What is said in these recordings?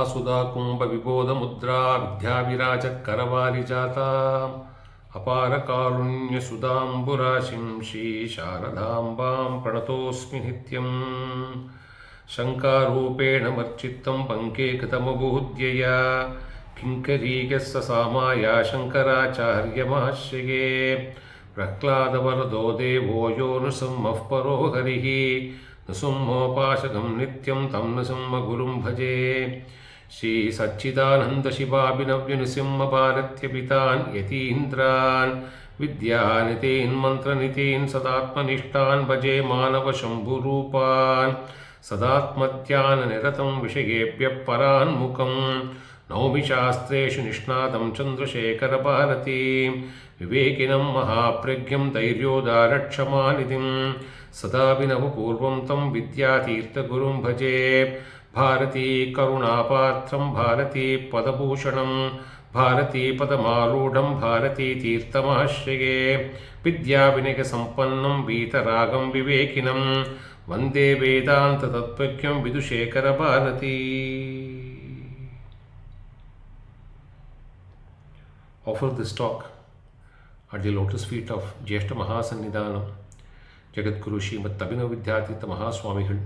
सुधा कुंभ विबोध मुद्रा विद्याविराज करवारिजाता अपार कारुण्य सुधांबुराशिं श्री शारदांबां प्रणतोऽस्मि नित्यं शंकारूपेण मर्चित्तं पंके कृतमबोध्यया किंकरीगस्य सामाया शंकराचार्यमाश्रये प्रह्लादवरदो देवो यो नृसिंहः परो हरिः नृसिंहोपासकं नित्यं तं नृसिंह गुरुं भजे श्री सच्चिदानंद शिवाभिनव्य नृसिंह भारत्य पितान् यतीन्द्रान् विद्यानितीन् मन्त्रनितीन् सदात्मनिष्ठान् भजे मानव शम्भुरूपान् सदात्मध्यान निरतं विषयेभ्यः परान्मुखं नौमि शास्त्रेषु निष्णातं चन्द्रशेखर भारतीं विवेकिनं महाप्रज्ञं धैर्योदारक्षमानिधिं सदाभिनवपूर्वं तं विद्यातीर्थगुरुं भजे भारती करुणापात्रं भारती पदभूषणं भारती पदमारूढं भारती तीर्थमाश्रये विद्याविनयसम्पन्नं वीतरागं विवेकिनं वन्दे वेदान्ततत्त्वज्ञं Vidushekhar Bharti. Offer this talk at the lotus feet of Jyeshta Mahasannidhanam Jagadguru Srimad Abhinav Vidyatirtha Mahaswamigal,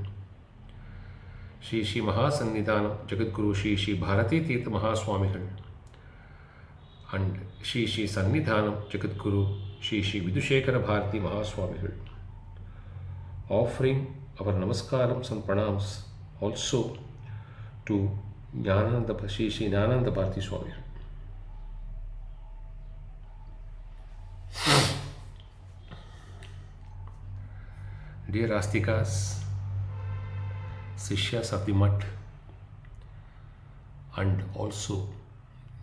Shri Shri Mahasannidhanam Jagadguru Shri Shri Bharati Tirtha Mahaswamigal, and Shri Shri Sannidhanam Jagadguru Shri Shri Vidushekara Bharati Mahaswamigal, offering our namaskarams and pranams also to Gnanananda, Shri Shri Gnanananda Bharati Swami. Dear Astikas, Sishyas of the Mutt, and also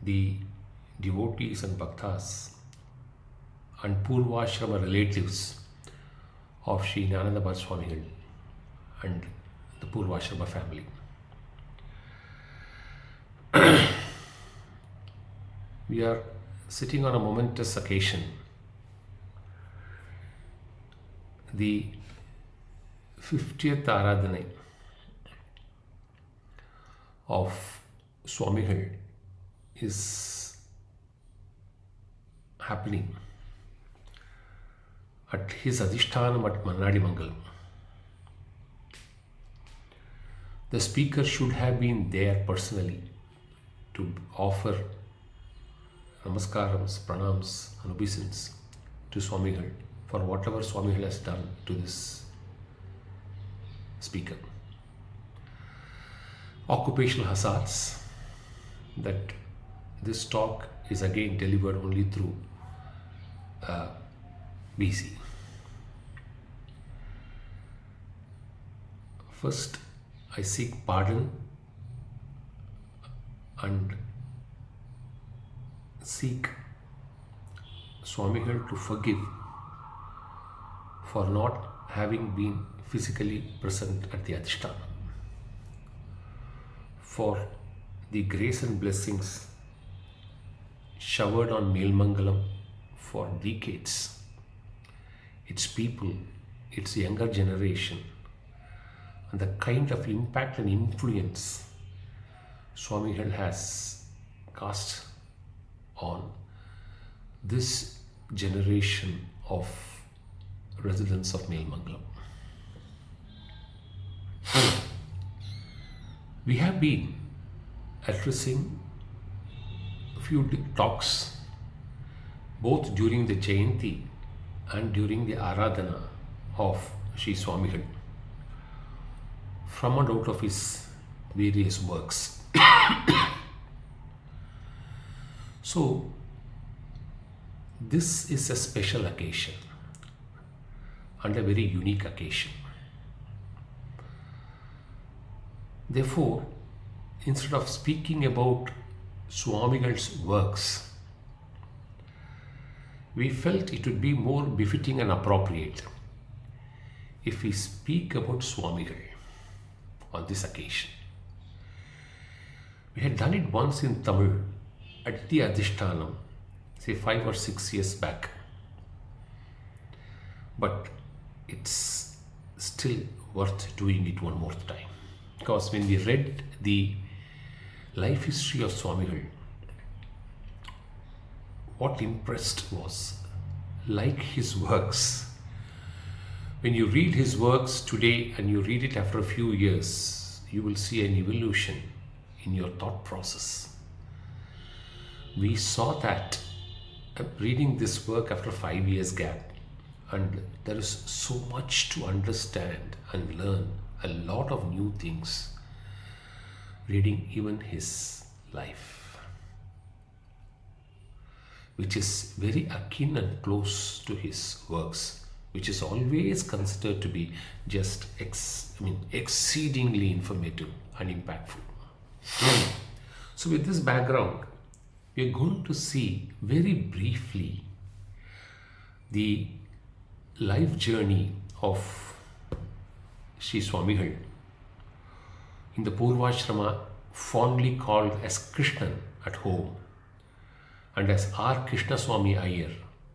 the devotees and bhaktas and Purvashrama relatives of Sri Gnanananda Bharati Swamigal and the Purvashrama family. We are sitting on a momentous occasion, the 50th Aradhana of Swamigal is happening at his Adhishtanam at Mannadi Mangalam. the speaker should have been there personally to offer namaskarams, pranams, and obeisance to Swamigal for whatever Swamigal has done to this speaker. Occupational hazards that this talk is again delivered only through BC. First, I seek pardon and seek Swamigal to forgive for not having been physically present at the Adhisthana, for the grace and blessings showered on Melmangalam for decades, its people, its younger generation, and the kind of impact and influence Swamigal has cast on this generation of residents of Melmangalam. We have been addressing a few talks both during the Jayanti and during the Aradhana of Sri Swamigal from and out of his various works. So, this is a special occasion and a very unique occasion. Therefore, instead of speaking about Swamigal's works, we felt it would be more befitting and appropriate if we speak about Swamigal on this occasion. We had done it once in Tamil at the Adhishthanam, say 5 or 6 years back. But it's still worth doing it one more time. Because when we read the life history of Swamigal, what impressed was, like his works, when you read his works today and you read it after a few years, you will see an evolution in your thought process. We saw that reading this work after 5 years gap, and there is so much to understand and learn, a lot of new things reading even his life, which is very akin and close to his works, which is always considered to be just exceedingly informative and impactful. So with this background, we are going to see very briefly the life journey of Sri Swamigal in the Purvashrama, fondly called as Krishnan at home and as R. Krishnaswamy Iyer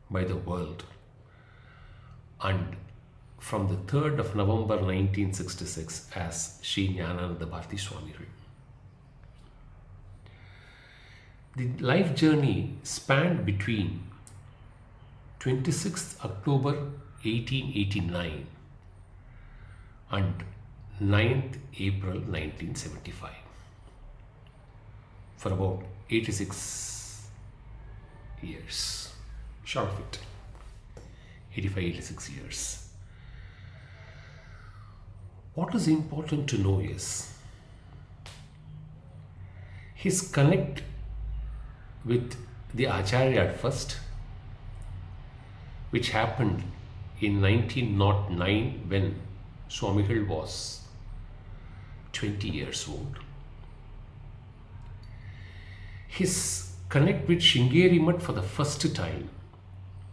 by the world, and from the 3rd of November 1966 as Sri Gnanananda Bharathi Swamigal. The life journey spanned between 26th October 1889 and 9th April 1975, for about 86 years, short of it, 85-86 years. What is important to know is his connect with the Acharya at first, which happened in 1909 when Swamigal was 20 years old. His connect with Sringeri Mutt for the first time,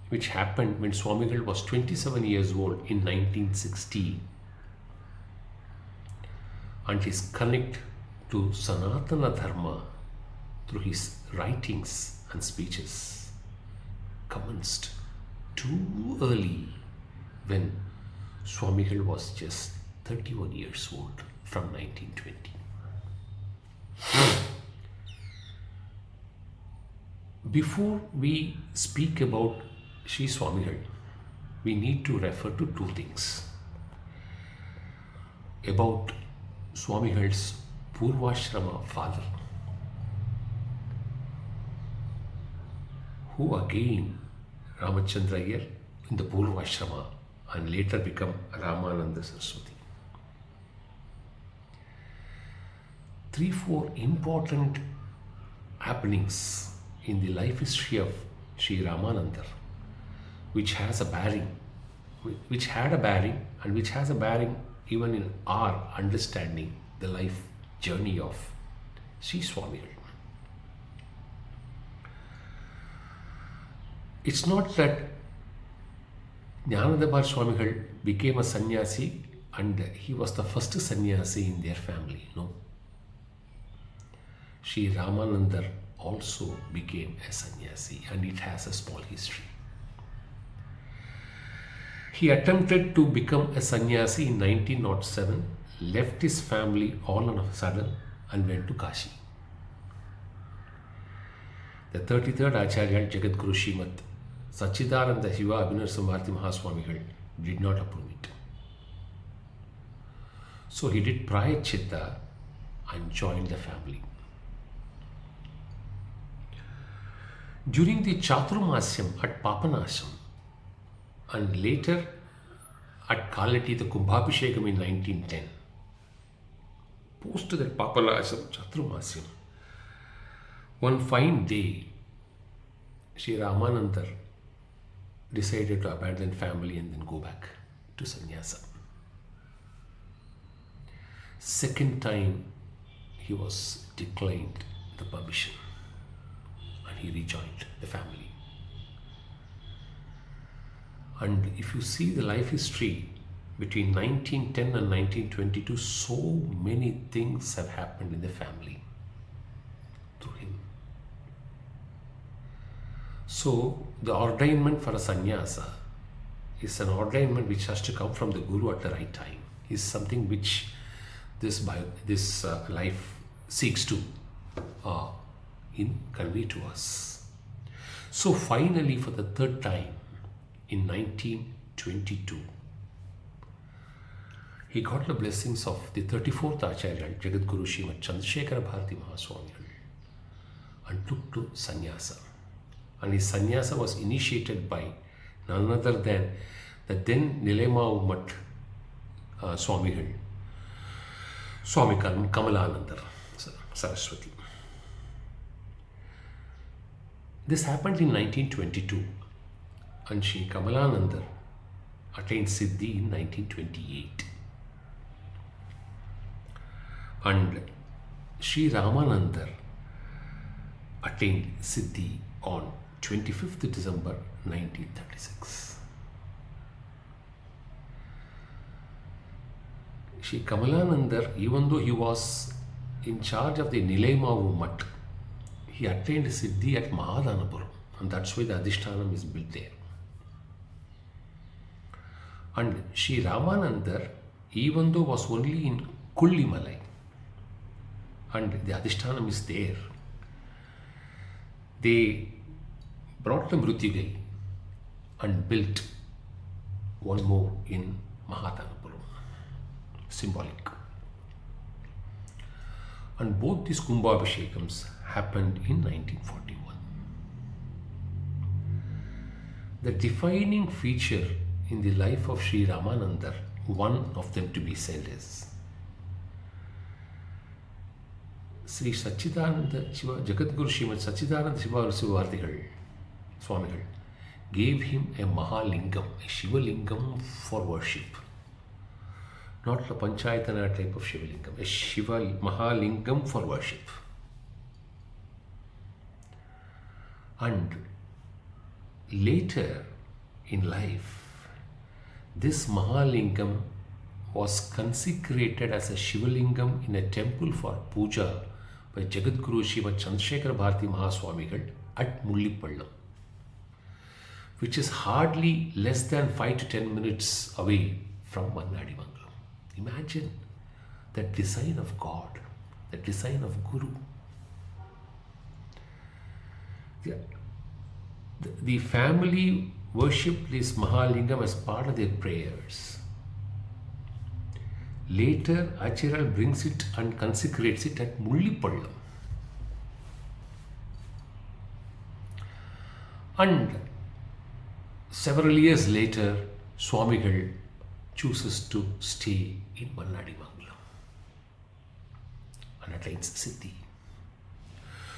which happened when Swamigal was 27 years old in 1916, and his connect to Sanatana Dharma through his writings and speeches commenced too early when Swamigal was just 31 years old from 1920. Before we speak about Sri Swamigal, we need to refer to two things about Swamigal's Purvashrama father, who again Ramachandra Iyer in the Purvashrama and later become Ramananda Saraswati. 3-4 important happenings in the life history of Sri Ramananda, which has a bearing, which had a bearing and which has a bearing even in our understanding the life journey of Sri Swamigal. It's not that Gnanananda Swamigal became a sannyasi and he was the first sannyasi in their family. No. Sri Ramananda also became a sannyasi, and it has a small history. He attempted to become a sannyasi in 1907, left his family all on a sudden and went to Kashi. The 33rd Acharya Jagadguru Srimad Sachidananda Shiva Abhinarsa Bharati Mahaswamigal did not approve it. So he did Prayachitta and joined the family. During the Chaturmasyam at Papanasham and later at Kalati, the Kumbhabhishekam in 1910, post that Papanasham, Chaturmasyam, one fine day, Sri Ramananda decided to abandon family and then go back to sannyasa. Second time, he was declined the permission and he rejoined the family. And if you see the life history between 1910 and 1922, so many things have happened in the family through him. So the ordainment for a sannyasa is an ordainment which has to come from the Guru at the right time, is something which this life seeks to convey to us. So finally, for the third time in 1922, he got the blessings of the 34th Acharya Jagadguru Srimad Chandrasekhara Bharati Mahaswamigal and took to sannyasa. And his sannyasa was initiated by none other than the then Nilayama Mutt Swamigal, Swami Kamalananda Saraswati. This happened in 1922 and Sri Kamalananda attained Siddhi in 1928. And Sri Ramananda attained Siddhi on 25th December 1936. Sri Kamalananda, even though he was in charge of the Nilayama Mutt, he attained Siddhi at Mahadanapuram, and that's why the Adhishthanam is built there. And Sri Ramananda, even though was only in Kullimalai, and the Adhishthanam is there, they brought the Mrutyugai and built one more in Mahadanapuram, symbolic. And both these Kumbhabhishekams happened in 1941. The defining feature in the life of Sri Ramananda, one of them to be said is Sri Sachidananda Shiva Jagadguru Srimad Sachidananda Shiva Bharati Swamigal gave him a Mahalingam, a Shivalingam for worship. Not the Panchayatana type of Shivalingam, a Shiva Mahalingam for worship. And later in life, this Mahalingam was consecrated as a Shivalingam in a temple for puja by Jagadguru Srimad Chandrasekhara Bharati Mahaswamigal at Mullipallam, which is hardly less than 5 to 10 minutes away from Mannadimangalam. Imagine that design of God, that design of Guru. The family worshipped this Mahalingam as part of their prayers. Later, Acharyal brings it and consecrates it at Mullipallam. And several years later, Swamigal chooses to stay in Mannadimangalam and attains Siddhi.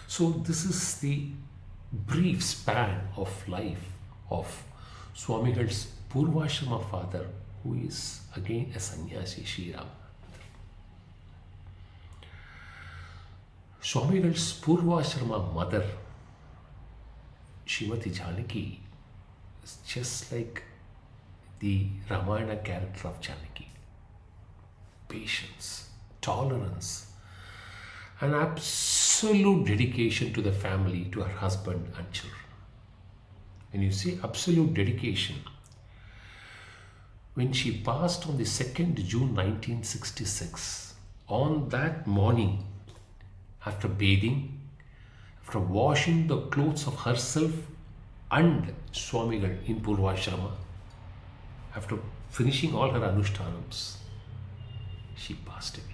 So this is the brief span of life of Swamigal's Purvashrama father, who is again a sannyasi, Sri Ram. Swamigal's Purvashrama mother, Srimati Janaki, is just like the Ramayana character of Janaki. Patience, tolerance, an absolute dedication to the family, to her husband and children. When you say absolute dedication, when she passed on the 2nd June 1966, on that morning, after bathing, after washing the clothes of herself and Swamigal in Purvashrama, after finishing all her anushtanams, she passed away.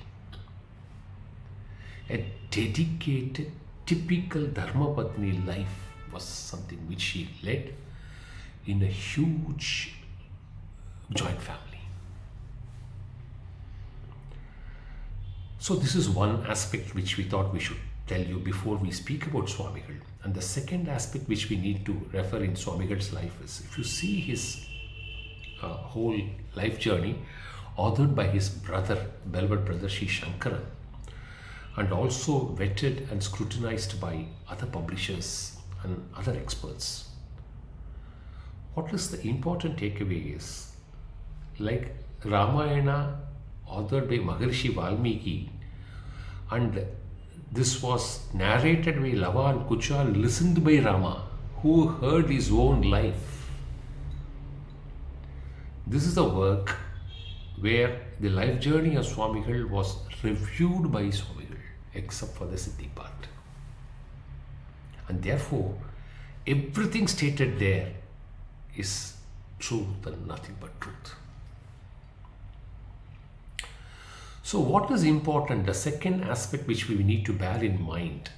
A dedicated, typical Dharmapatni life was something which she led in a huge joint family. So this is one aspect which we thought we should tell you before we speak about Swamigal. And the second aspect which we need to refer in Swamigal's life is, if you see his whole life journey, authored by his brother, beloved brother Sri Shankaran, and also vetted and scrutinized by other publishers and other experts. What is the important takeaway is, like Ramayana authored by Maharishi Valmiki, and this was narrated by Lava and Kucha, listened by Rama, who heard his own life. This is a work where the life journey of Swamigal was reviewed by Swamigal, except for the Siddhi part. And therefore, everything stated there is truth and nothing but truth. So what is important, the second aspect which we need to bear in mind,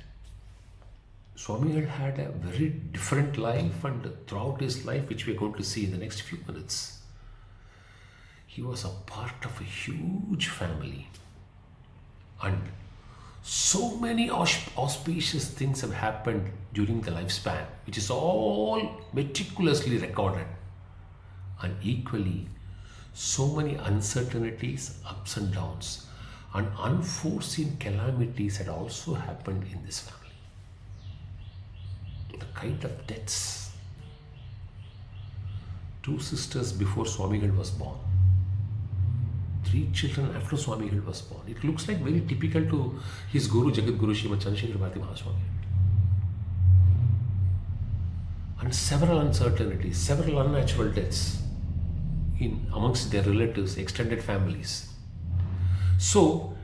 Swamigal had a very different life, and throughout his life, which we are going to see in the next few minutes, he was a part of a huge family. And so many auspicious things have happened during the lifespan, which is all meticulously recorded. And equally, so many uncertainties, ups and downs, and unforeseen calamities had also happened in this family. The kind of deaths. 2 sisters before Swamigal was born. 3 children after Swamigal was born. It looks like very typical to his Guru, Jagat Guru Srimad Chandrasekhar Bharati Mahaswami. And several uncertainties, several unnatural deaths in amongst their relatives, extended families. So,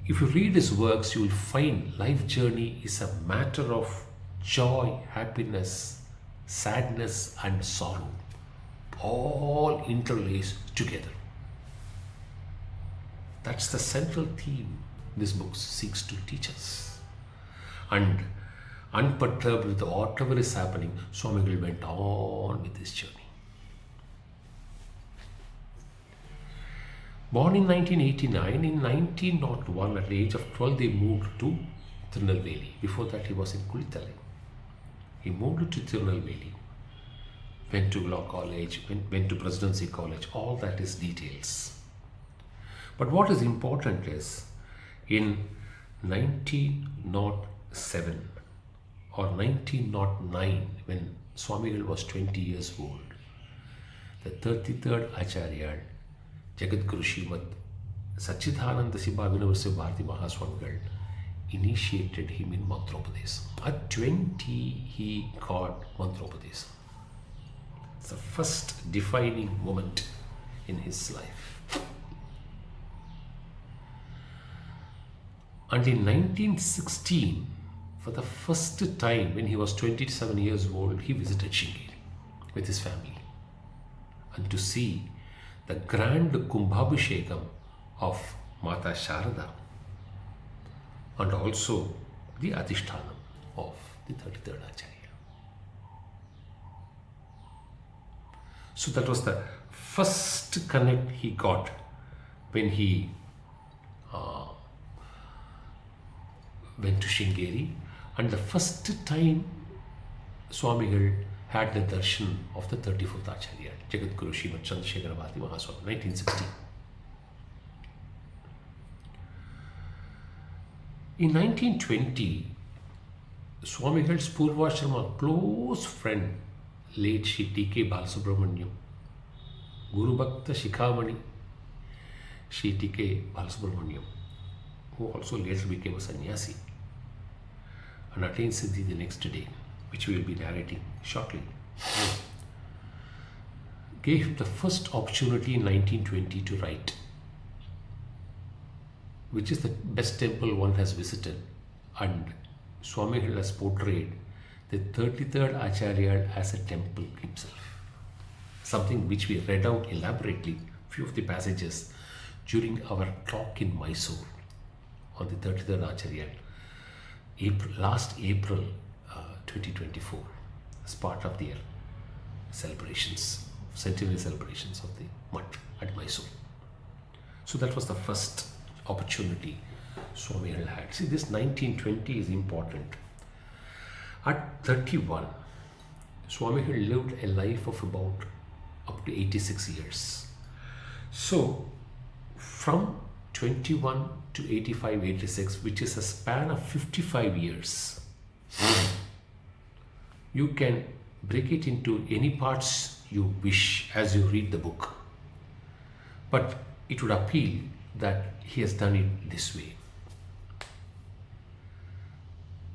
if you read his works, you will find life journey is a matter of joy, happiness, sadness and sorrow, all interlaced together. That's the central theme this book seeks to teach us. And unperturbed with whatever is happening, Swamigal went on with his journey. Born in 1989, in 1901, at the age of 12, they moved to Tirunelveli. Before that, he was in Kulithalai. He moved to Tirunelveli, went to law college, went to presidency college. All that is details. But what is important is, in 1907 or 1909, when Swamigal was 20 years old, the 33rd Acharya, Jagat Guru Srimad Satchidananda Siva Vinavasa Bharati Mahaswamigal, initiated him in Mantropadesam. At 20, he got Mantropadesam. It's the first defining moment in his life. And in 1916, for the first time, when he was 27 years old, he visited Sringeri with his family, and to see the grand Kumbhabhishekam of Mata Sharada, and also the Adhishthanam of the 33rd Acharya. So that was the first connect he got when he went to Sringeri, and the first time Swamigal had the darshan of the 34th Acharya, Jagadguru Srimad Chandrasekhara Bharati Mahaswami, 1960. In 1920, Swamigal's Purvashrama close friend, late Shri T.K. Balasubramaniam, GuruBhaktaMani, Shri T.K. Balasubramaniam, who also later became a sannyasi and attained Siddhi the next day, which we will be narrating shortly, gave him the first opportunity in 1920 to write, which is the best temple one has visited, and Swamigal has portrayed the 33rd Acharya as a temple himself. Something which we read out elaborately, few of the passages during our talk in Mysore on the 33rd Acharya, last April 2024, as part of their celebrations, centenary celebrations of the Mutt at Mysore. So that was the first opportunity Swamigal had. See, this 1920 is important. At 31, Swamigal lived a life of about up to 86 years. So, from 21 to 85, 86, which is a span of 55 years, you can break it into any parts you wish as you read the book. But it would appeal that he has done it this way.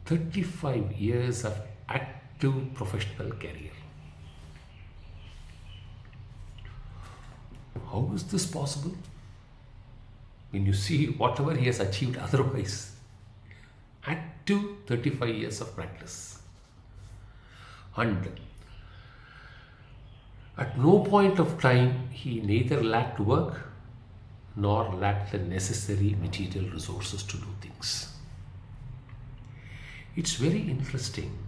35 years of active professional career. How is this possible? When you see whatever he has achieved otherwise, active 35 years of practice. And at no point of time he neither lacked work nor lacked the necessary material resources to do things. It's very interesting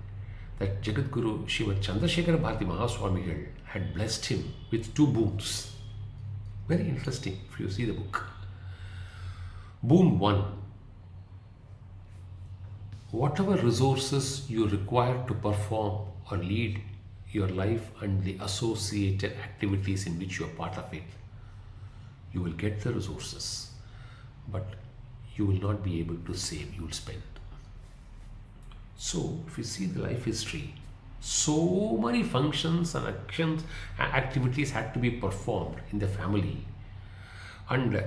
that Jagadguru Srimad Chandrasekhara Bharati Mahaswamigal had blessed him with two boons. Very interesting if you see the book. Boon 1. Whatever resources you require to perform or lead your life and the associated activities in which you are part of it, you will get the resources, but you will not be able to save, you will spend. So, if you see the life history, so many functions and actions and activities had to be performed in the family. And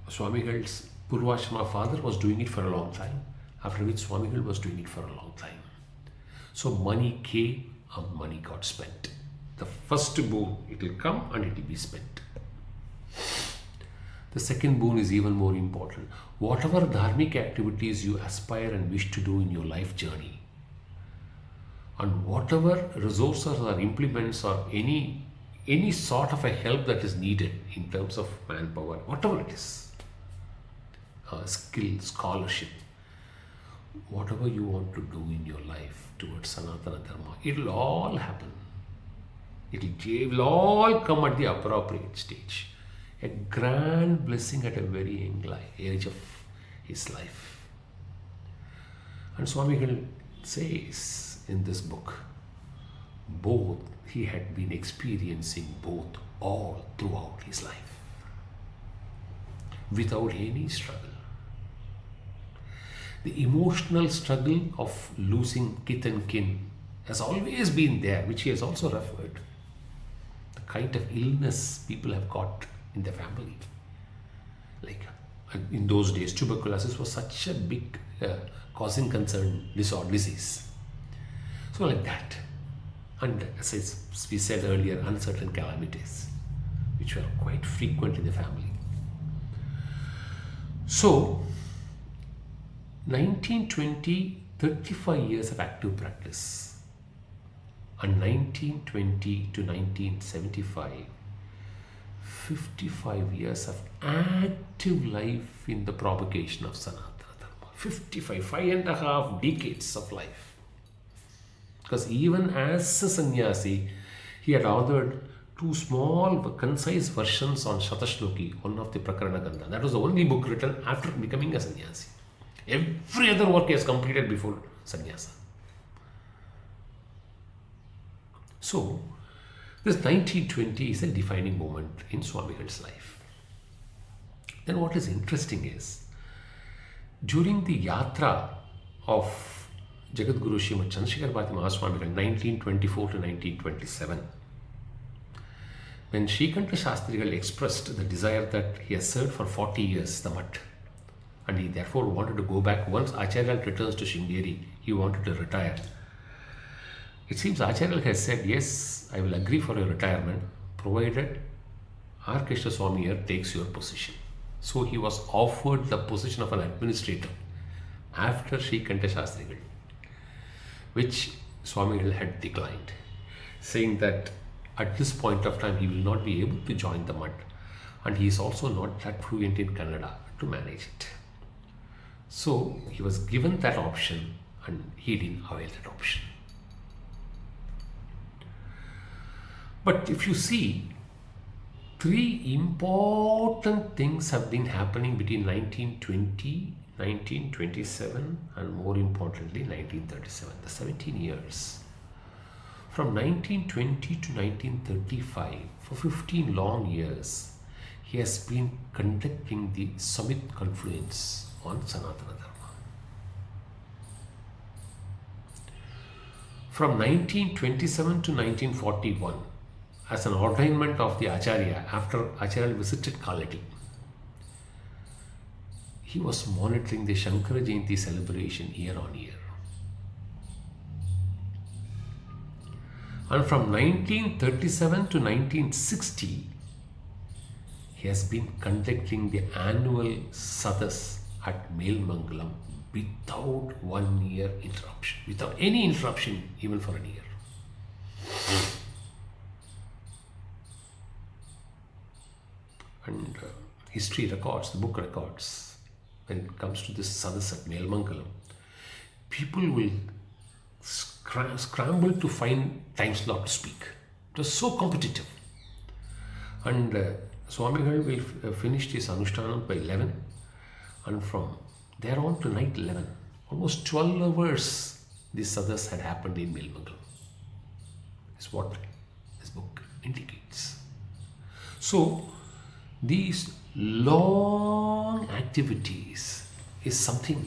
Swamigal's Purvashrama father was doing it for a long time, after which Swamigal was doing it for a long time. So money came and money got spent. The first boon, it will come and it will be spent. The second boon is even more important. Whatever dharmic activities you aspire and wish to do in your life journey, and whatever resources or implements or any sort of a help that is needed in terms of manpower, whatever it is, skill, scholarship, whatever you want to do in your life towards Sanatana Dharma, it will all happen. It will all come at the appropriate stage. A grand blessing at a very young age of his life. And Swamigal says in this book, both, he had been experiencing both all throughout his life, without any struggle. The emotional struggle of losing kith and kin has always been there, which he has also referred. The kind of illness people have got in the family. Like in those days, tuberculosis was such a big causing concern disease. So like that. And as we said earlier, uncertain calamities, which were quite frequent in the family. So, 1920, 35 years of active practice, and 1920 to 1975, 55 years of active life in the propagation of Sanatana Dharma. 55, 5.5 decades of life. Because even as a sannyasi, he had authored 2 small concise versions on Shatashloki, one of the Prakarana Gandha. That was the only book written after becoming a sannyasi. Every other work he has completed before sannyasa. So, this 1920 is a defining moment in Swamigal's life. Then what is interesting is, during the yatra of Jagadguru Srimad Chandrasekhar Bharati Mahaswamigal 1924 to 1927, when Srikanta Shastrigal expressed the desire that he has served for 40 years the mutt, and he therefore wanted to go back. Once Acharya returns to Sringeri, he wanted to retire. It seems Acharya has said, yes, I will agree for your retirement, provided R. Krishna Swami here takes your position. So he was offered the position of an administrator after Srikanta Shastrigal, which Swamigal had declined, saying that at this point of time he will not be able to join the mutt, and he is also not that fluent in Kannada to manage it. So he was given that option and he didn't avail that option. But if you see, 3 important things have been happening between 1920, 1927 and more importantly 1937, the 17 years. From 1920 to 1935, for 15 long years, he has been conducting the Summit Confluence on Sanatana Dharma. From 1927 to 1941, as an ordainment of the Acharya, after Acharya visited Kalati, he was monitoring the Shankara Jayanti celebration year on year. And from 1937 to 1960, he has been conducting the annual Sadas at Melmangalam without 1 year interruption, without any interruption even for a year. And history records, the book records, when it comes to this Sadas at Melmangalam, people will scramble to find time slot to speak. It was so competitive. And Swamigal will finish his Anushtanam by 11, and from there on to night 11, almost 12 hours, this Sadas had happened in Melmangalam. Is what this book indicates. So, these long activities is something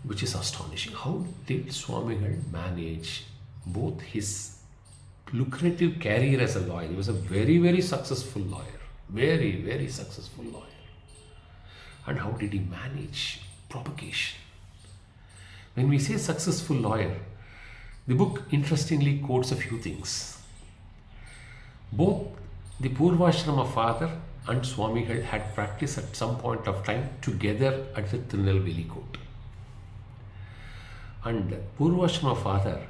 which is astonishing. How did Swamigal manage both his lucrative career as a lawyer? He was a very, very successful lawyer. Very, very successful lawyer. And how did he manage propagation? When we say successful lawyer, the book interestingly quotes a few things. Both the Purvashrama father and Swamigal had practiced at some point of time together at the Tirunelveli court. And Purvashrama father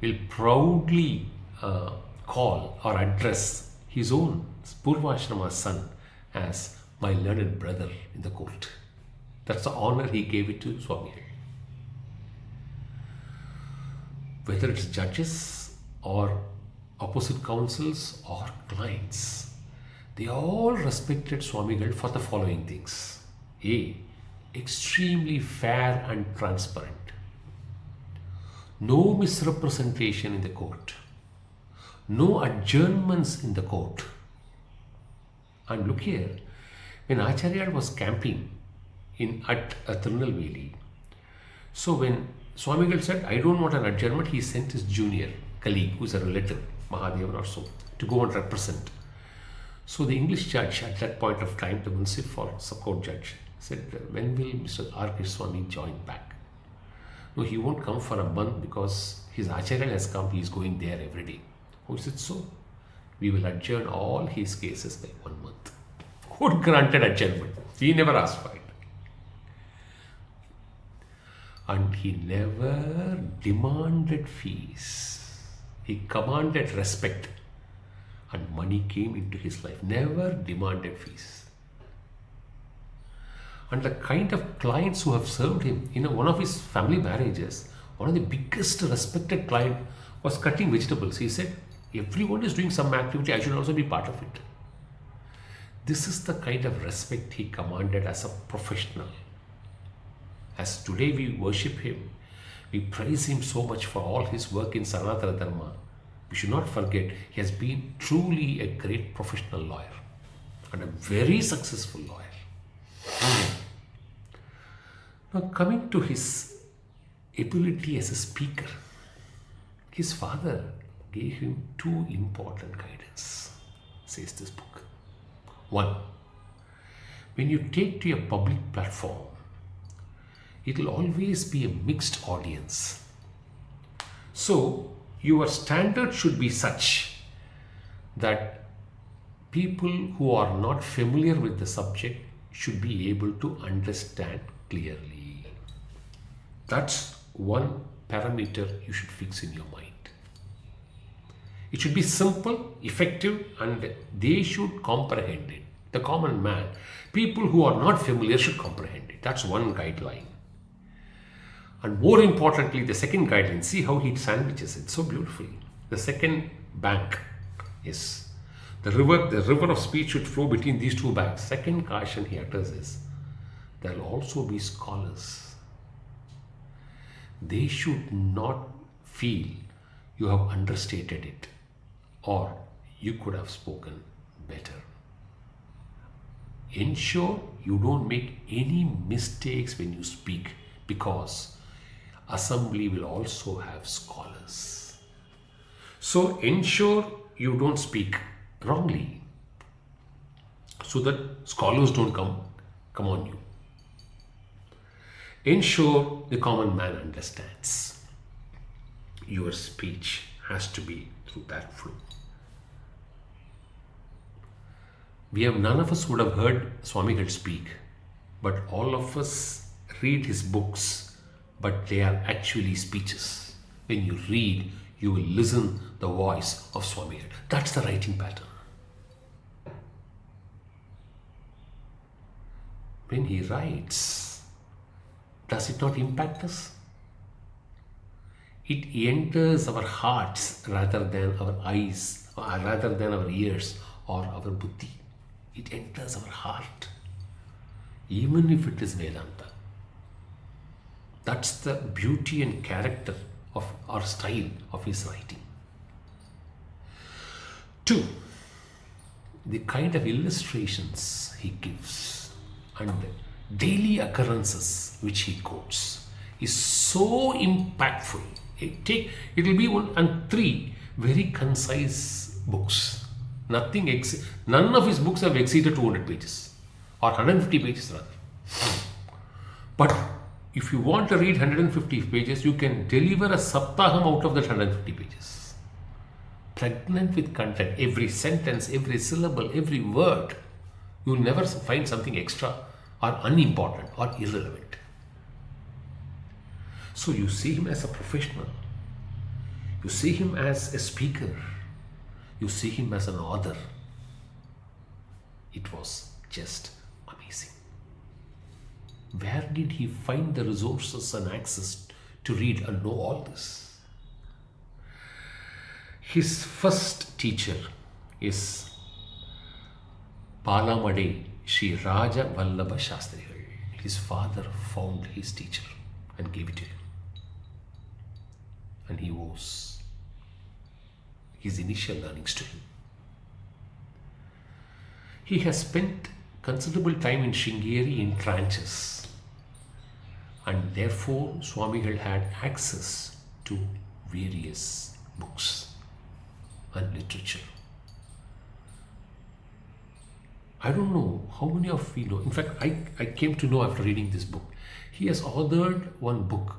will proudly call or address his own Purvashrama son as my learned brother in the court. That's the honor he gave it to Swamigal. Whether it's judges or opposite counsels or clients, they all respected Swamigal for the following things. A. Extremely fair and transparent. No misrepresentation in the court. No adjournments in the court. And look here, when Acharya was camping at Tirunelveli, so when Swamigal said, I don't want an adjournment, he sent his junior colleague, who is a relative, Mahadevan or so, to go and represent. So the English judge at that point of time, the municipal court judge, said, when will Mr. R. K. Swami join back? No, he won't come for a month because his Acharya has come, he is going there every day. Who said so? We will adjourn all his cases by 1 month. Court granted adjournment. He never asked for it. And he never demanded fees. He commanded respect. and money came into his life. Never demanded fees. And the kind of clients who have served him, one of his family marriages, one of the biggest respected client was cutting vegetables. He said, everyone is doing some activity, I should also be part of it. This is the kind of respect he commanded as a professional. As today we worship him, we praise him so much for all his work in Sanatana Dharma. We should not forget he has been truly a great professional lawyer and a very successful lawyer. Now coming to his ability as a speaker, his father gave him two important guidance, says this book. One, when you take to a public platform, it will always be a mixed audience. So your standard should be such that people who are not familiar with the subject should be able to understand clearly. That's one parameter you should fix in your mind. It should be simple, effective, and they should comprehend it. The common man, people who are not familiar should comprehend it. That's one guideline. And more importantly, the second guideline, see how he sandwiches it so beautifully. The second bank is the river of speech should flow between these two banks. Second caution he utters is, there will also be scholars. They should not feel you have understated it or you could have spoken better. Ensure you don't make any mistakes when you speak, because assembly will also have scholars. So ensure you don't speak wrongly so that scholars don't come on you. Ensure the common man understands. Your speech has to be through that flow. None of us would have heard Swamigal speak, but all of us read his books, but they are actually speeches. When you read, you will listen the voice of Swamigal. That's the writing pattern. When he writes, does it not impact us? It enters our hearts rather than our eyes, or rather than our ears or our buddhi. It enters our heart, even if it is Vedanta. That's the beauty and character of our style of his writing. 2, the kind of illustrations he gives and daily occurrences which he quotes is so impactful. It will be 1 and 3 very concise books. None of his books have exceeded 200 pages or 150 pages rather. But if you want to read 150 pages, you can deliver a saptaham out of that 150 pages. Pregnant with content, every sentence, every syllable, every word. You will never find something extra or unimportant or irrelevant. So you see him as a professional. You see him as a speaker. You see him as an author. It was just amazing. Where did he find the resources and access to read and know all this? His first teacher is Palamade Sri Raja Vallabha Shastrigal. His father found his teacher and gave it to him. And he owes his initial learnings to him. He has spent considerable time in Sringeri in trances, and therefore Swamigal had access to various books and literature. I don't know how many of you know. In fact, I came to know after reading this book. He has authored one book,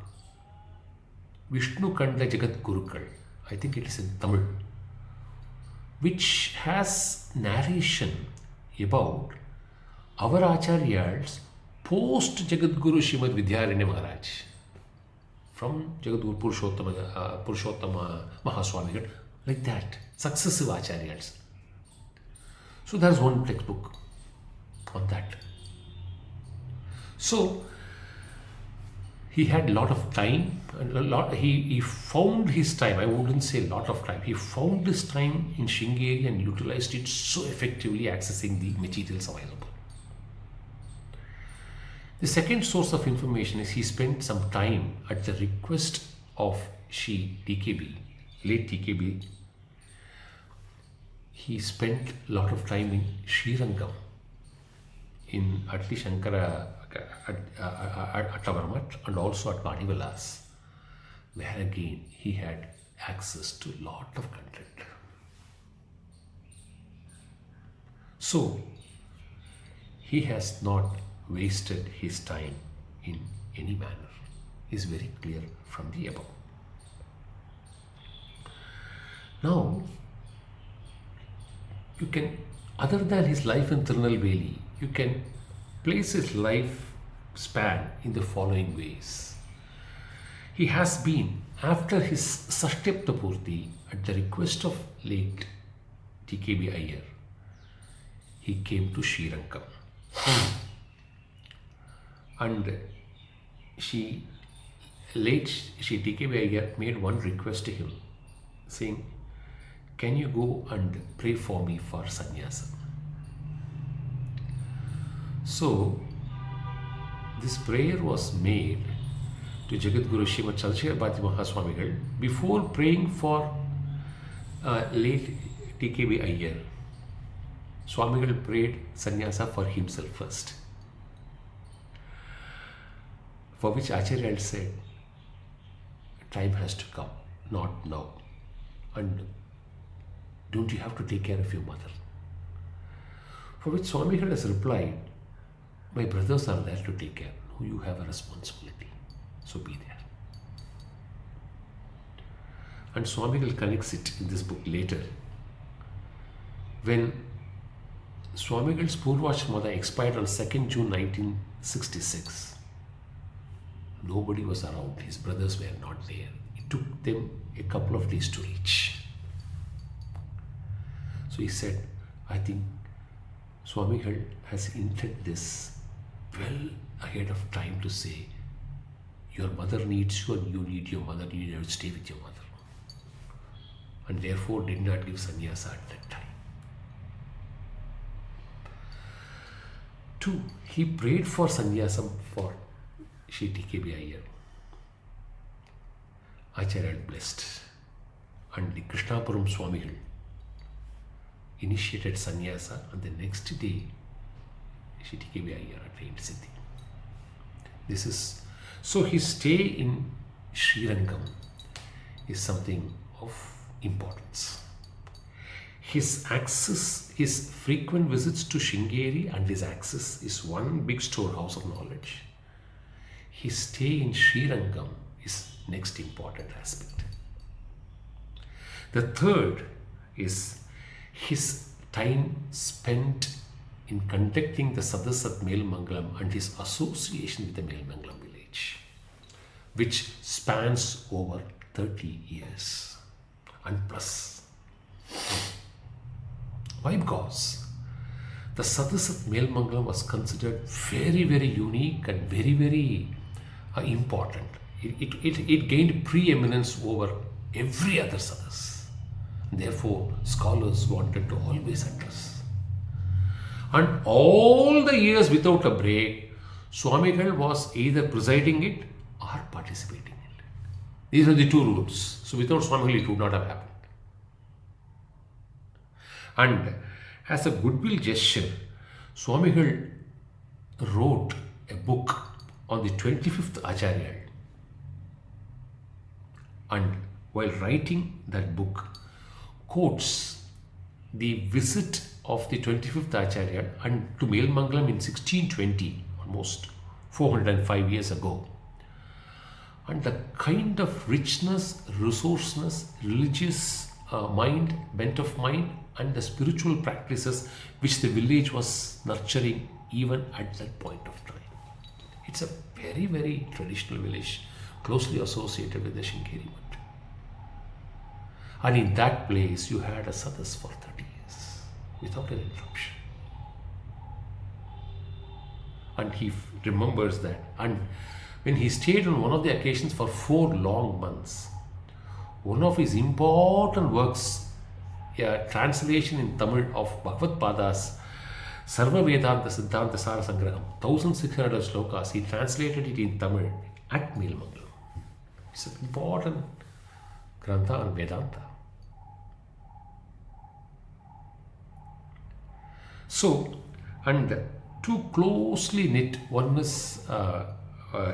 Vishnu Kanda Jagat Gurukal. I think it is in Tamil, which has narration about our Acharyas post Jagadguru Srimad Vidyaranya Maharaj, from Jagadguru Purushottama Mahaswamigal, like that, successive Acharyas. So there's one textbook on that. So he had a lot of time, he found his time. I wouldn't say a lot of time. He found his time in Sringeri and utilized it so effectively, accessing the materials available. The second source of information is he spent some time at the request of Sri TKB, late TKB. He spent a lot of time in Srirangam, in Atli Shankara at Avamat, and also at Manivalas, where again he had access to a lot of content. So he has not wasted his time in any manner. Is very clear from the above. Now, you can, other than his life in Tirunelveli, you can place his life span in the following ways. He has been, after his Sashtapta Purti, at the request of late TKB Iyer, he came to Srirangam. And late TKB Iyer made one request to him, saying, "Can you go and pray for me for sannyasa?" So this prayer was made to Jagadguru Srimad Chandrasekhar Bharati Mahaswamigal before praying for late TKB Iyer. Swamigal prayed sannyasa for himself first, for which Acharya had said, "Time has to come, not now. And don't you have to take care of your mother?" For which Swamigal has replied, "My brothers are there to take care. You have a responsibility, so be there." And Swamigal connects it in this book later. When Swamigal's Purvashra mother expired on 2nd June 1966, nobody was around. His brothers were not there. It took them a couple of days to reach. So he said, "I think Swamigal has hinted this well ahead of time to say, your mother needs you and you need your mother, you need to stay with your mother." And therefore did not give sannyasa at that time. 2. He prayed for sannyasa for Sri TKB Iyer. Acharya had blessed. And the Krishnapuram Swamigal initiated sannyasa, and the next day Sri TKB Iyer attained Siddhi. This is, so his stay in Srirangam is something of importance. His access, his frequent visits to Sringeri and his access is one big storehouse of knowledge. His stay in Srirangam is next important aspect. The third is his time spent in conducting the Sadasat Melmangalam and his association with the Melmangalam village, which spans over 30 years and plus. Why? Because the Sadasat Melmangalam was considered very, very unique and very, very important. It gained preeminence over every other Sadas. Therefore, scholars wanted to always address. And all the years without a break, Swamigal was either presiding it or participating in it. These are the two rules. So without Swamigal, it would not have happened. And as a goodwill gesture, Swamigal wrote a book on the 25th Acharya. And while writing that book, quotes the visit of the 25th Acharya and to Melmangalam in 1620, almost 405 years ago. And the kind of richness, resourcefulness, religious mind, bent of mind, and the spiritual practices which the village was nurturing even at that point of time. It's a very, very traditional village, closely associated with the Sringeri Mutt. And in that place, you had a Sadas for 30 years. without an interruption. And he remembers that. And when he stayed on one of the occasions for 4 long months, one of his important works, a translation in Tamil of Bhagavad Pada's Sarva Vedanta Siddhanta Sara Sangraham, 1600 slokas, he translated it in Tamil at Meelmangalam. It's an important grantha on Vedanta. So, and two closely knit, one is,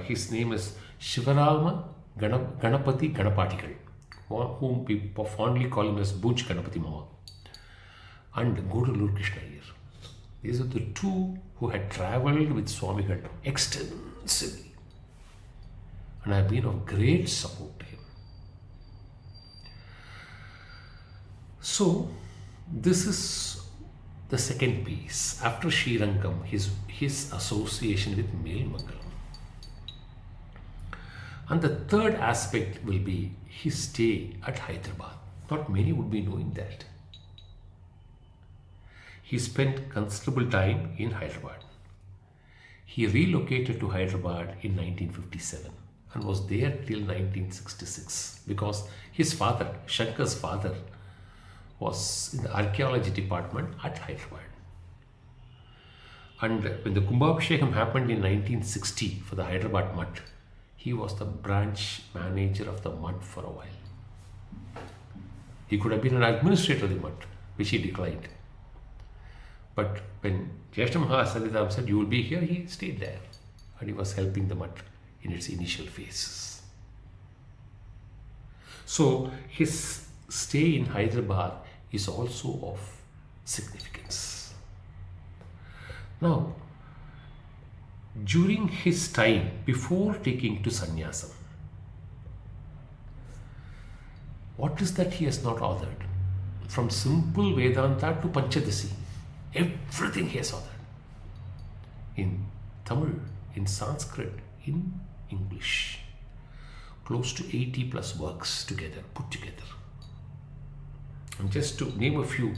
his name is Shivarama Ganapati Ganapatikal, whom people fondly call him as Bunch Ganapati Mama, and Guru Krishna Iyer. These are the two who had travelled with Swamigal extensively and have been of great support to him. So, this is the second piece. After Srirangam, his association with Meelmangalam. And the third aspect will be his stay at Hyderabad. Not many would be knowing that. He spent considerable time in Hyderabad. He relocated to Hyderabad in 1957 and was there till 1966 because his father, Shankar's father, was in the archaeology department at Hyderabad. And when the Kumbhabhishekam happened in 1960 for the Hyderabad Mutt, he was the branch manager of the Mutt for a while. He could have been an administrator of the Mutt, which he declined. But when Jyeshta Mahasannidhanam said, "You will be here," he stayed there. And he was helping the Mutt in its initial phases. So his stay in Hyderabad is also of significance. Now, during his time before taking to sannyasam, what is that he has not authored? From simple Vedanta to Panchadasi, everything he has authored. In Tamil, in Sanskrit, in English. Close to 80 plus works together, put together. And just to name a few,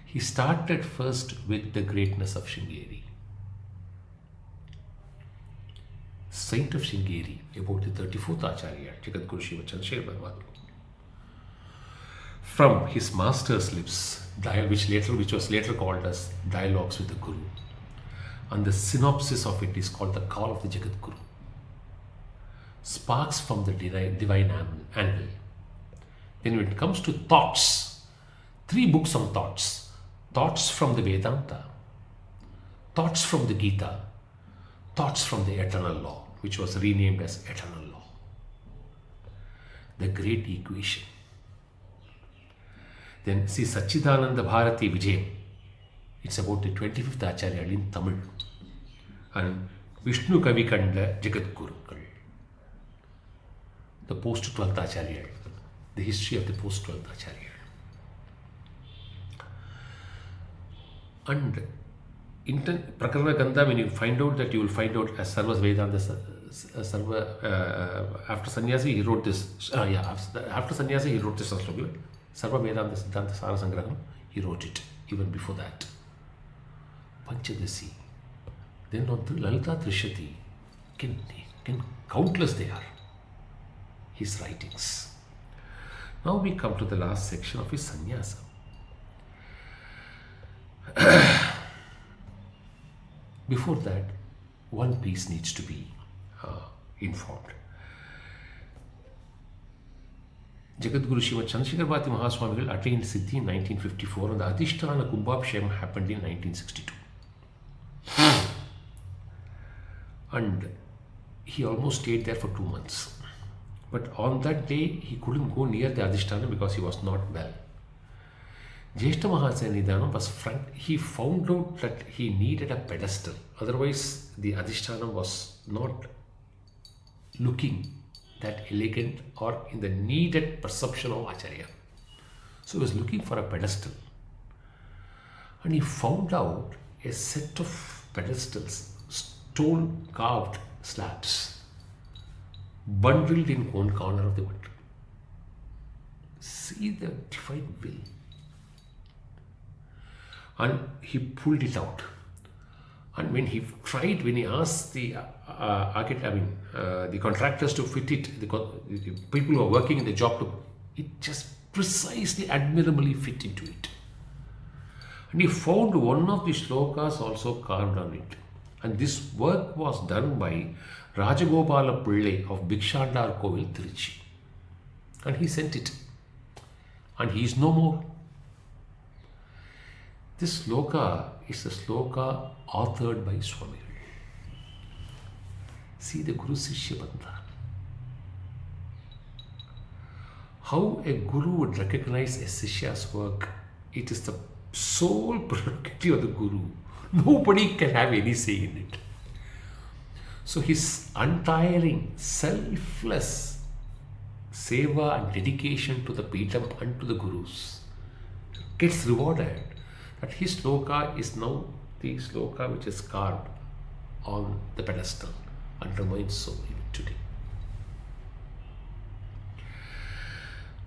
he started first with the greatness of Sringeri. Saint of Sringeri, about the 34th Acharya, Jagadguru Srimad Chandrasekhar Bhagavad. From his master's lips, which was later called as Dialogues with the Guru. And the synopsis of it is called The Call of the Jagadguru. Sparks from the divine angle. Then when it comes to thoughts, 3 books on thoughts. Thoughts from the Vedanta, thoughts from the Gita, thoughts from the eternal law, which was renamed as eternal law. The great equation. Then see Satchidananda Bharathi Vijayam. It's about the 25th Acharya in Tamil. And Vishnu Kavikanda Jagadgurukal. The post-12th Acharya. The history of the post-12th Acharya. And Prakarana Gandha, when you find out that, you will find out as Sarva Vedanta, after Sannyasi he wrote this, after Sannyasi he wrote this Sarva Vedanta Siddhanta Sara Sangraham, he wrote it even before that. Panchadasi, then on Lalita Trishati, countless they are, his writings. Now we come to the last section of his sannyasa. Before that, one piece needs to be informed. Jagadguru Srimad Chandrasekhar Bhakti Mahaswamigal attained Siddhi in 1954 and the Adhisthana Kumbhabhishekam happened in 1962. And he almost stayed there for 2 months. But on that day, he couldn't go near the Adhisthana because he was not well. Jyeshta Mahasannidhanam was frank. He found out that he needed a pedestal. Otherwise, the Adhisthana was not looking that elegant or in the needed perception of Acharya. So he was looking for a pedestal. And he found out a set of pedestals, stone carved slabs, bundled in one corner of the world. See the divine will. and he pulled it out. And when he asked the the contractors to fit it, the people who are working in the job, it just precisely, admirably fit into it. And he found one of the shlokas also carved on it. And this work was done by Rajagopala Pillai of Bhikshandar Kovil, Trichy. And he sent it. And he is no more. This sloka is a sloka authored by Swamigal. See the Guru Sishya Bandha. How a Guru would recognize a Sishya's work, it is the sole prerogative of the Guru. Nobody can have any say in it. So his untiring, selfless seva and dedication to the Peetham and to the Gurus gets rewarded. That his sloka is now the sloka which is carved on the pedestal and remains so even today.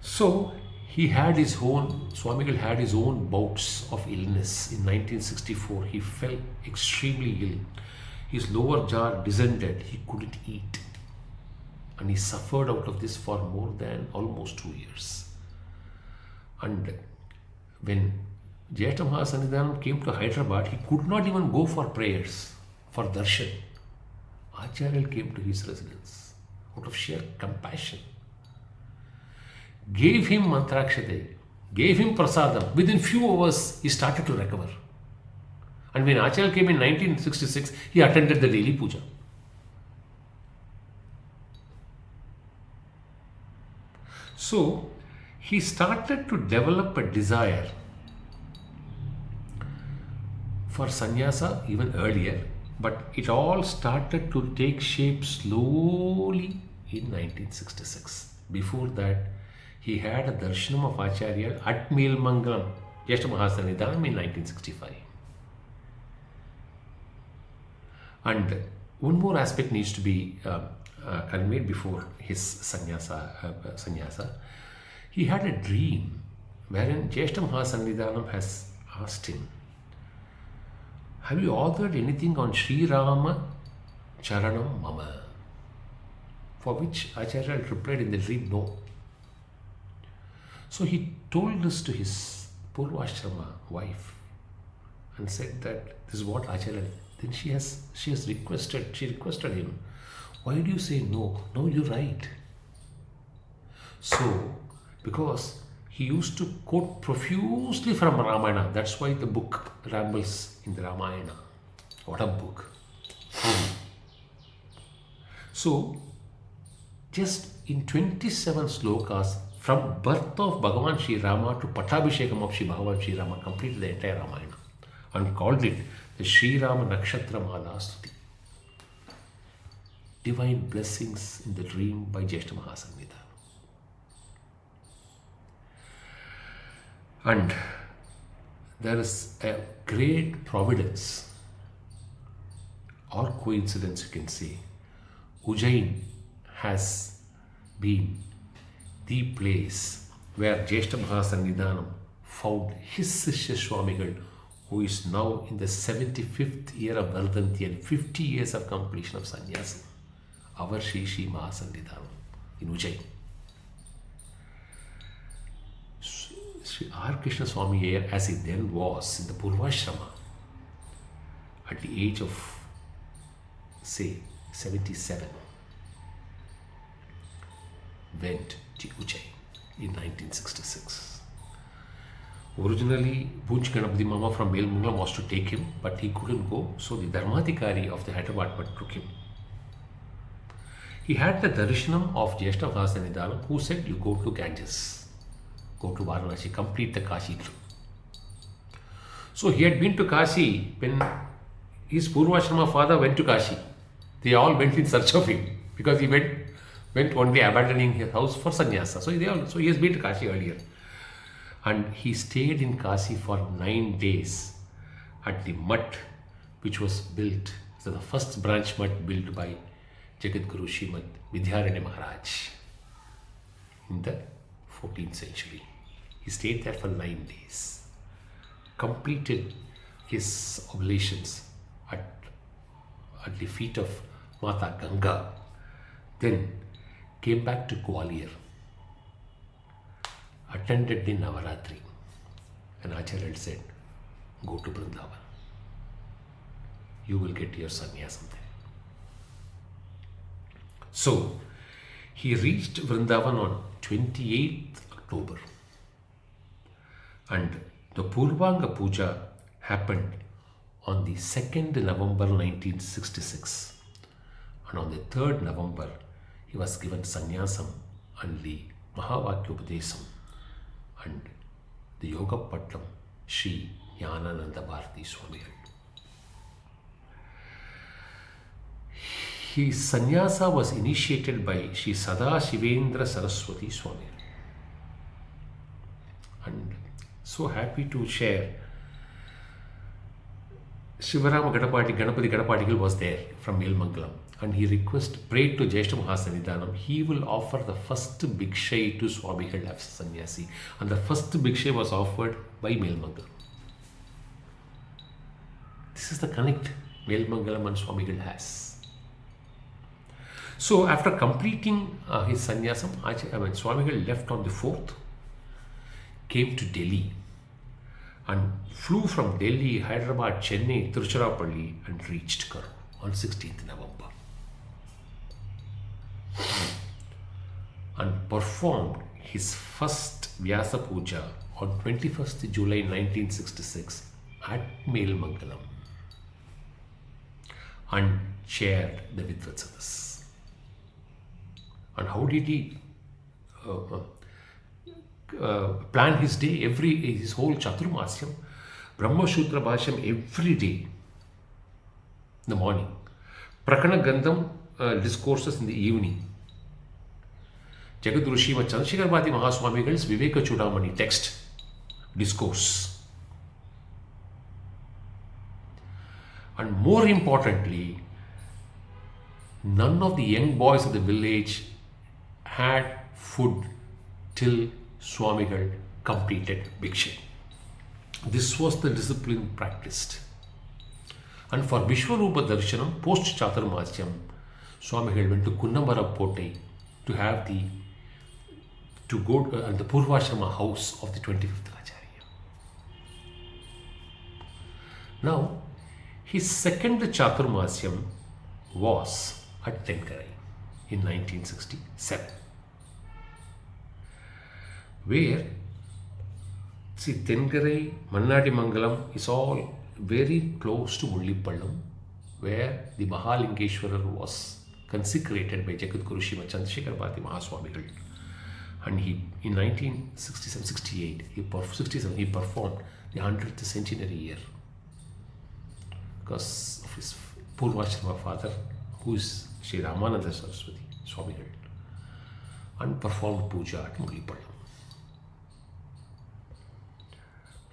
So Swamigal had his own bouts of illness. In 1964, he fell extremely ill. His lower jaw descended, he couldn't eat. And he suffered out of this for more than almost 2 years. And when Jyeshta Mahasannidhanam came to Hyderabad, he could not even go for prayers, for darshan. Acharya came to his residence out of sheer compassion, gave him mantrakshate, gave him prasadam. Within few hours, he started to recover. And when Acharya came in 1966, he attended the daily puja. So, he started to develop a desire for sannyasa even earlier, but it all started to take shape slowly in 1966. Before that, he had a darshanam of Acharya at Melmangalam, Jyeshta Mahasannidhanam in 1965. And one more aspect needs to be conveyed before his sannyasa. He had a dream wherein Jyeshta Mahasannidhanam has asked him, have you authored anything on Sri Rama Charanam Mama? For which Acharya replied in the dream, no. So he told this to his Purvashrama wife and said that this is what Acharya. Then she requested him, why do you say no? No, you're right. So, because he used to quote profusely from Ramayana. That's why the book rambles in the Ramayana. What a book. So, just in 27 slokas, from birth of Bhagavan Sri Rama to Pattabhishekam of Sri Bhagavan Sri Rama, completed the entire Ramayana and called it the Sri Rama Nakshatra Mala Stuti. Divine blessings in the dream by Jyeshta Mahasannidhanam. And there is a great providence or coincidence, you can say. Ujjain has been the place where Jyeshta Mahasannidhanam found his Sishya Swamigal, who is now in the 75th year of Vardhanti and 50 years of completion of sannyasa. Our Sri Mahasannidhanam in Ujjain. Sri R. Krishna Swami Ayer, as he then was in the Purvashrama, at the age of, say, 77, went to Ujjain in 1966. Originally, Bhuj Ganapati Mama from Melmangalam was to take him, but he couldn't go, so the Dharmadhikari of the Hyderabad took him. He had the darshanam of Jyeshta Mahasannidhanam, who said, you go to Ganges, go to Varanasi, complete the Kashi trip. So he had been to Kashi when his Purvashrama father went to Kashi. They all went in search of him because he went only abandoning his house for sannyasa. So he has been to Kashi earlier. And he stayed in Kashi for 9 days at the mutt which was built, so the first branch mutt built by Jagadguru Srimad Vidyaranya Maharaj in the 14th century. He stayed there for 9 days. completed his oblations at the feet of Mata Ganga, then came back to Gwalior, attended the Navaratri, and Acharya said, go to Vrindavan. You will get your sannyasam there. So, he reached Vrindavan on 28th October, and the Purvanga Puja happened on the 2nd November 1966, and on the 3rd November he was given sannyasam and the Mahavakyupadesam and the Yoga Pattam Sri Gnanananda Bharathi Swamigal. His sannyasa was initiated by Sri Sadashivendra Saraswati Swami. And so happy to share, Shivarama Ganapati Gadapadigal was there from Melmangalam, and he prayed to Jyeshta Mahasannidhanam. He will offer the first bhiksha to Swamigal as sannyasi, and the first bhiksha was offered by Melmangalam. This is the connect Melmangalam and Swamigal has. So after completing his sannyasam, Swamigal left on the 4th, came to Delhi, and flew from Delhi, Hyderabad, Chennai, Tiruchirappalli, and reached Kar on 16th November. And performed his first Vyasa Puja on 21st July 1966 at Melmangalam, and chaired the Vidvatsadas. And how did he plan his day? His whole Chaturmasyam, Brahma Sutra Bhashyam every day in the morning, Prakana Gandham discourses in the evening, Jagadguru Srimad Chandrasekhar Bharati Mahaswamigal's Viveka Chudamani text discourse. And more importantly, none of the young boys of the village had food till Swamigal completed bhiksha. This was the discipline practiced. And for Vishwarupa Darshanam, post Chaturmasyam, Swamigal went to Kunnamara Pottai to have the Purvashrama house of the 25th Acharya. Now, his second Chaturmasyam was at Tenkarai in 1967, where, see, Tenkarai, Mannadi Mangalam is all very close to Mullipallam, where the Mahalingeshwarar was consecrated by Jagadguru Srimad Chandrasekhar Bharati Mahaswamigal. And he, in 1967-68, he performed the 100th centenary year because of his Purvashrama father, who is Sri Ramananda Saraswati Swamigal, and performed puja at Mullipallam.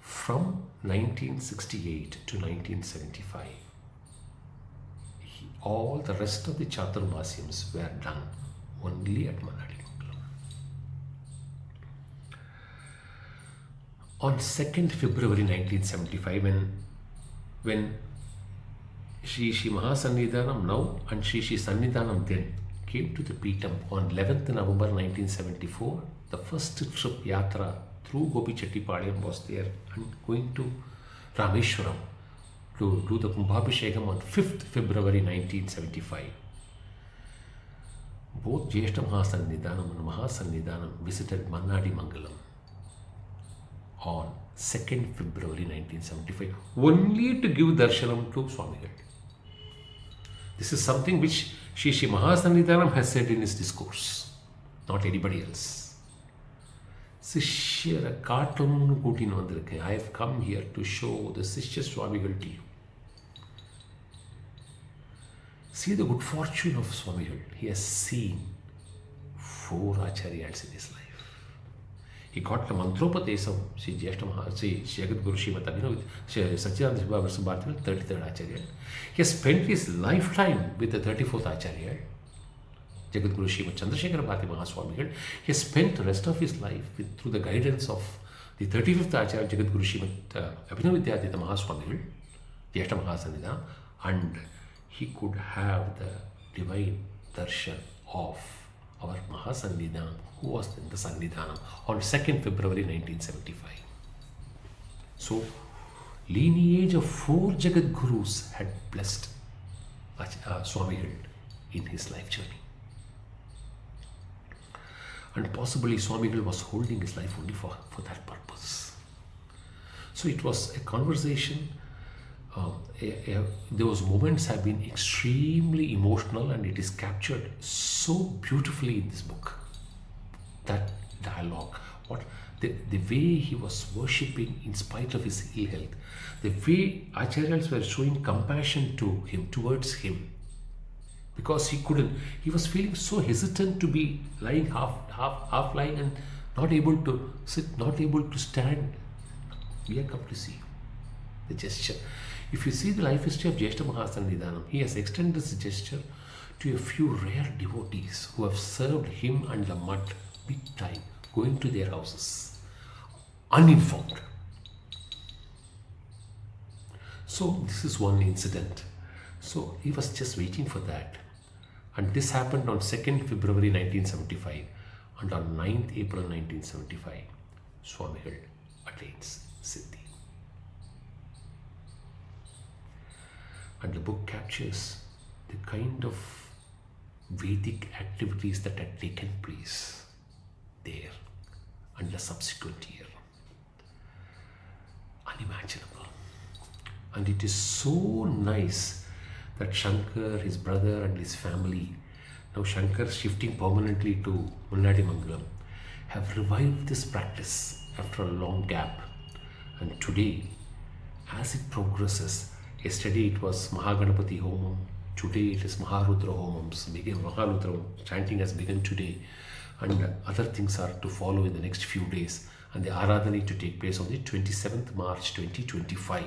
From 1968 to 1975, all the rest of the Chaturmasyams were done only at Mannadi Mangalam. On 2nd February 1975, when Sri Mahasannidhanam now and Sri Sannidhanam then came to the Peetham on 11th November 1974, the first trip yatra through Gopi-Chettipalayam was there, and going to Rameshwaram to do the Kumbhabhishekam on 5th February 1975. Both Jyeshta Mahasannidhanam and Mahasannidhanam visited Mannadi Mangalam on 2nd February 1975, only to give darshanam to Swamigal. This is something which Sri Mahasannidhanam has said in his discourse, not anybody else. Sishyara Kaatlanunu Kootinu Vandirukken. I have come here to show the Sishya Swamigal to you. See the good fortune of Swamigal. He has seen 4 acharyas in his life. He got the Mantropadesam, Sri Jagadguru Srimad Satchidananda Bharati, 33rd Acharya. He has spent his lifetime with the 34th Acharya, Jagadguru Srimad Chandrasekhar Bharati Mahaswamigal. He has spent the rest of his life through the guidance of The 35th Acharya Jagadguru Srimad Abhinav-Vidyatita Mahaswamigal, Jyeshta Mahasannidha, and he could have the divine darshan of our Mahasannidha, who was in the Sannidhanam on 2nd February 1975. So, lineage of 4 Jagadgurus had blessed Swamigal in his life journey. And possibly Swamigal was holding his life only for that purpose. So it was a conversation. Those moments have been extremely emotional, and it is captured so beautifully in this book. That dialogue, the way he was worshipping in spite of his ill health, the way Acharyas were showing compassion to him, towards him, because he was feeling so hesitant to be lying half lying and not able to sit, not able to stand. We have come to see the gesture. If you see the life history of Jyeshta Mahasannidhanam, he has extended this gesture to a few rare devotees who have served him and the mud big time, going to their houses, uninformed. So this is one incident. So he was just waiting for that. And this happened on 2nd February 1975. And on 9th April 1975, Swamigal attains Siddhi. And the book captures the kind of Vedic activities that had taken place there and the subsequent year. Unimaginable. And it is so nice that Shankar, his brother and his family, now Shankar shifting permanently to Munnadi Mangalam, have revived this practice after a long gap. And today, as it progresses, yesterday it was Mahaganapati Homam, today it is Maharudra Homams, Maharudra chanting has begun today, and other things are to follow in the next few days, and the Aradhana to take place on the 27th March 2025.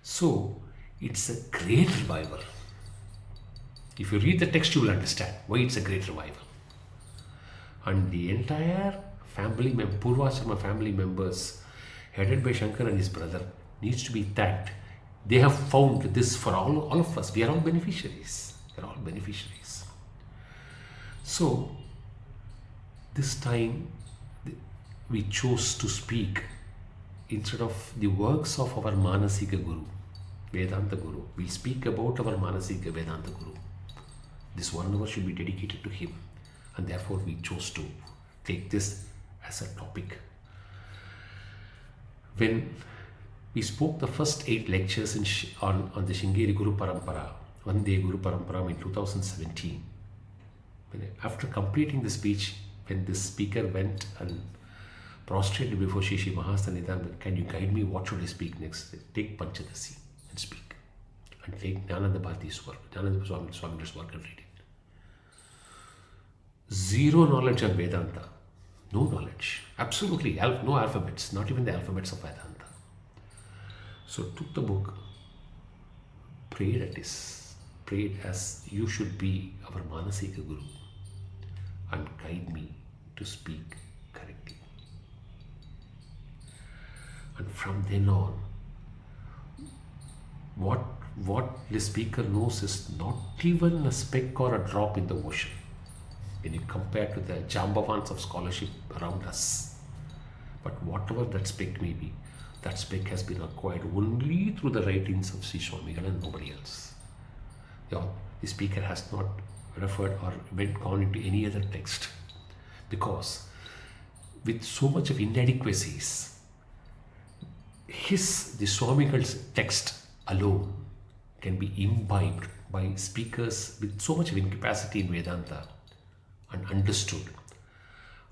So, it's a great revival. If you read the text, you will understand why it's a great revival. And the entire family, Purvashrama family members, headed by Shankar and his brother, needs to be thanked. They have found this for all of us. We are all beneficiaries. We are all beneficiaries. So, this time we chose to speak instead of the works of our Manaseega Guru, Vedanta Guru. We'll speak about our Manaseega Vedanta Guru. This 1 hour should be dedicated to him, and therefore we chose to take this as a topic. When we spoke the first 8 lectures on the Shringeri Guru Parampara, Vande Guru Parampara in 2017, after completing the speech, when this speaker went and prostrated before Shri Mahasannidhanam, can you guide me, what should I speak next? Take Panchadasi and speak. And take Gnanananda Bharati's work, Gnanananda Swamigal's work, and read it. Zero knowledge on Vedanta. No knowledge. Absolutely. No alphabets. Not even the alphabets of Vedanta. So took the book, prayed as you should be our Manaseega Guru, and guide me to speak correctly. And from then on, what the speaker knows is not even a speck or a drop in the ocean when you compare to the Jambavans of scholarship around us. But whatever that speck may be, that speck has been acquired only through the writings of Sri Swamigal and nobody else. The speaker has not referred or gone into any other text, because with so much of inadequacies, the Swamigal's text alone can be imbibed by speakers with so much of incapacity in Vedanta and understood.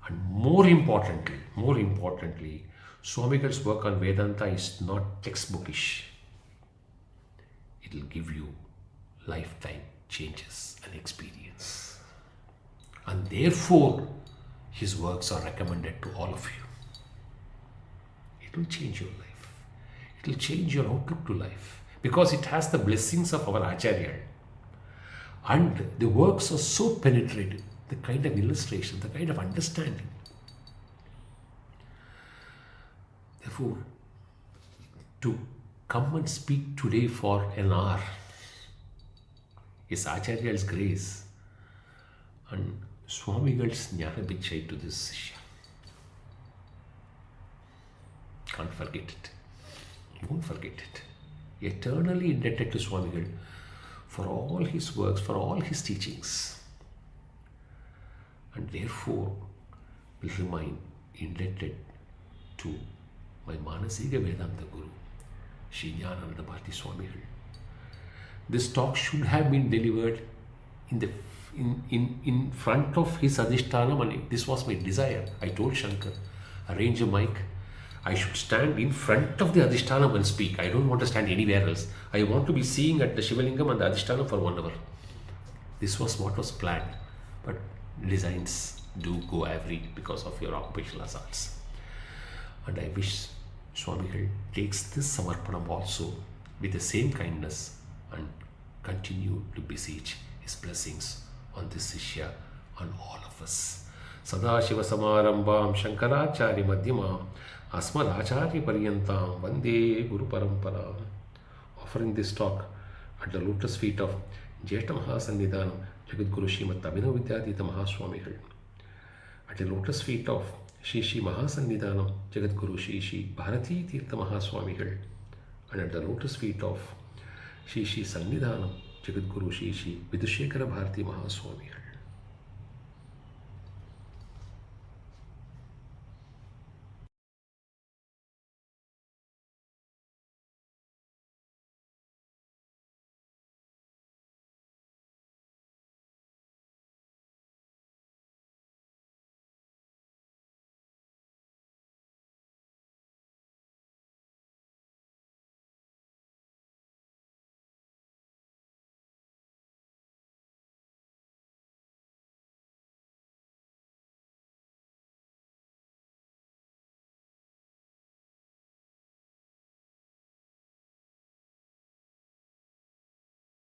And more importantly, Swamigal's work on Vedanta is not textbookish. It will give you lifetime changes and experience. And therefore, his works are recommended to all of you. It will change your life. It will change your outlook to life, because it has the blessings of our Acharya. And the works are so penetrating, the kind of illustration, the kind of understanding. Therefore, to come and speak today for an hour is Acharya's grace and Swamigal's Jnana to this Shishya. Can't forget it. Won't forget it. Eternally indebted to Swamigal for all his works, for all his teachings. And therefore will remain indebted to my Manaseega Vedanta Guru, Sri Gnanananda Bharathi Swamigal. This talk should have been delivered in front of his Adhishthana, and this was my desire. I told Shankar, arrange a mic. I should stand in front of the Adhishthana and speak. I don't want to stand anywhere else. I want to be seeing at the Shivalingam and the Adhishthana for 1 hour. This was what was planned. But designs do go every because of your occupational hazards. And I wish Swamigal takes this Samarpanam also with the same kindness and continue to beseech his blessings on this Shishya, on all of us. Sadashiva Samarambam Shankaracharya Madhyamam Asmadacharya Paryantam Vande Guru Parampara. Offering this talk at the lotus feet of Jyeshta Mahasannidhanam Jagadguru Srimad Abhinav Vidyadhita Mahaswamigal, at the lotus feet of Shri Mahasannidhanam Jagadguru Shri Bharathi Tirtha Mahaswamigal, and at the lotus feet of Shri Sannidhanam Jagadguru Shri Vidushekara Bharati Mahaswamigal.